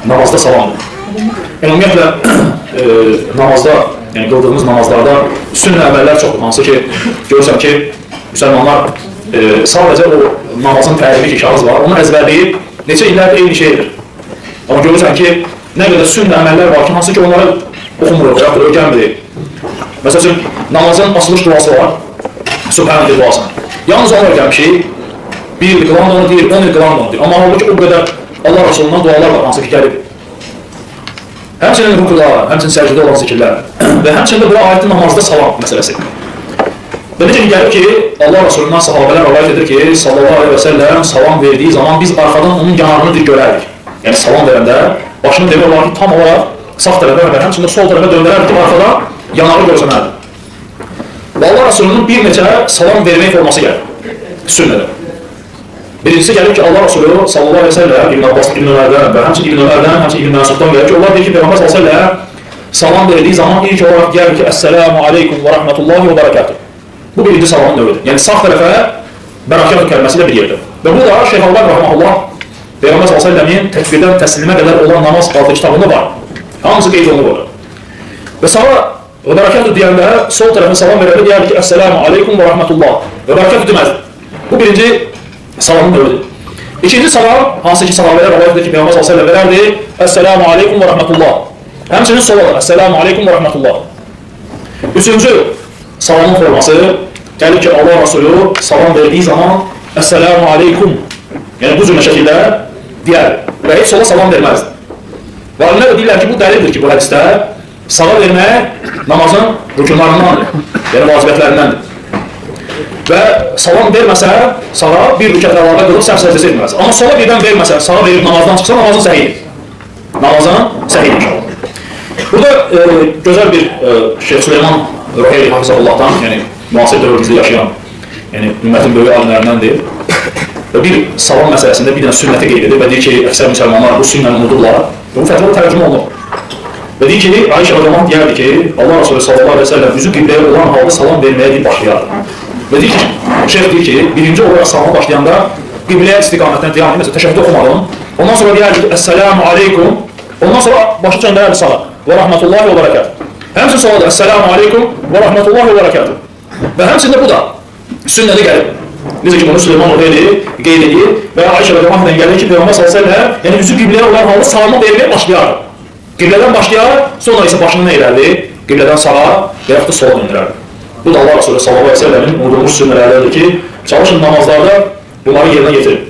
namazda salamdır. Ümumiyyətlə, namazda, yəni qıldığımız namazlarda sünnə əməllər çoxdur. Hansı ki, görürsən ki, müsəlmanlar sadəcə o namazın tərimi ki, kağız var, onu əzbərləyib neçə illərdə eyni şeydir. Amma görürsən ki, nə qədər sünnə əməllər var ki, hansı ki, onları oxumuruq, yaxud da öyrənmirik. Məsəl üçün, namazın açılış duası var, Subhanallah duasını. Yalnız onu öyrənmişik, bir il qılan da onu deyir, 10 il qılan da onu deyir. Amma halbuki o qədər Allah Rasulundan dualar var, hansı ki, gəlib. Həmçinin rükular, həmçinin səcdə olan zikirlər və həmçinin də bura aiddir namazda salam məsələsi. Və necə ki, gəlib ki, Allah Rasulundan sahabələr rəvayət edir ki, sallallahu aleyhi və səlləm salam verdiyi zaman biz arxadan onun yanarını görərdik. Yəni salam verəndə başını demək olar ki, tam olaraq sağ tərəfə və həmçinin sol tərəfə döndərərdik ki, arxadan yanarı görsənərdi. Və Allah Rasulunun bir neçə salam vermək forması gəlir, sünnədə. Birincisi gəlir ki, Allah Rasulü sallallahu aleyhi və səlləm İbn Abbas, İbn Ömərdən və həmçinin İbn Ömərdən, həmçinin İbn Məsuddan gəlir ki, onlar deyir ki, Peyğəmbər sallallahu aleyhi və səlləm salam verdiyi zaman ilk olaraq gəlir ki, Əssəlamu aleykum və rəhmətullahi və bərəkatuhu. Bu birinci salamın növüdür. Yəni sağ tərəfə bərəkət kəlməsi ilə bir yerdir. Və bu da Şeyx Albani rahmehullah Peyğəmbər sallallahu əleyhi və səlləmin təkbirdən təslimə qədər olan namaz adlı kitabında var. Hamısı qeyd olunub orada. Və sağa və bərəkət deyəndə sol tərəfə salam verəndə deyərdi ki, Əssəlamu aleykum və rəhmətullah və bərəkət deməzdi. Bu birinci salamın növüdür. İkinci salam, hansı ki sahabələr rəvayət edir ki, Peyğəmbər sallallahu əleyhi və səlləm verərdi, Əssəlamu aleykum və rəhmətullah. Həmçinin sola da, Əssəlamu aleykum və rəhmətullah. Üçüncü salamın forması gəlir ki, Allah Rasulü salam verdiyi zaman Əssəlamu aleykum, yəni bu cürlə şəkildə deyər və heç sola salam verməzdir. Və alimlər də deyirlər ki, bu dəlildir ki, bu hədisdə salam vermək namazın rükunlarındandır, yəni vacibətlərindəndir. Və salam verməsə, sağa bir rükət əlavə qılıb səhv səcdəsi etməz. Amma sola birdən verməsə, sağa verib namazdan çıxsa, namazın səhidir. Namazın səhidir inşallah. Burada gözəl bir Şeyh Süleyman Ruheyli Hafizahullah'dan, yəni müasir dövrümüzdə yaşayan, yəni ümmətin böyük alimlərindəndir. Və bir salam məsələsində bir dənə sünnəti qeyd edir və deyir ki, əksər müsəlmanlar bu sünnəni unudurlar. Bu fətvada tərcümə olunur. Və deyir ki, Ayşə Rəzəman deyərdi ki, Allah Rasulü sallallahu aleyhi ve sellem üzü qibləyə olan halda salam verməyə deyib başlayardı. Və deyir ki, şeyh deyir ki, birinci olaraq salama başlayanda qibləyə istiqamətdən devam edir, təşəhhüd oxumadım. Ondan sonra deyərdi ki, Əssəlamu aleykum. Ondan sonra başı çöndərərdi sağa və rəhmətullahi və bərəkatuhu. Həmçinin sonra da Əssəlamu aleykum və rəhmətullahi və bərəkatuhu. Və həmçində bu da sünnədə gəlib. Necə ki, bunu Süleyman Ruheyli qeyd edir və Ayşə Rəzəmandan gəlir ki, Peyğəmbər sallallahu əleyhi və səlləm, yəni üzü qibləyə olan halda salama verməyə başlayardı. Qiblədən başlayar, sonra isə başını nə edərdi? Qiblədən sağa və yaxud da sola döndürərdi. Bu da Allah Rasulü sallallahu aleyhi ve sellemin unudulmuş sünnələrdir ki, çalışın namazlarda bunları yerinə getirin.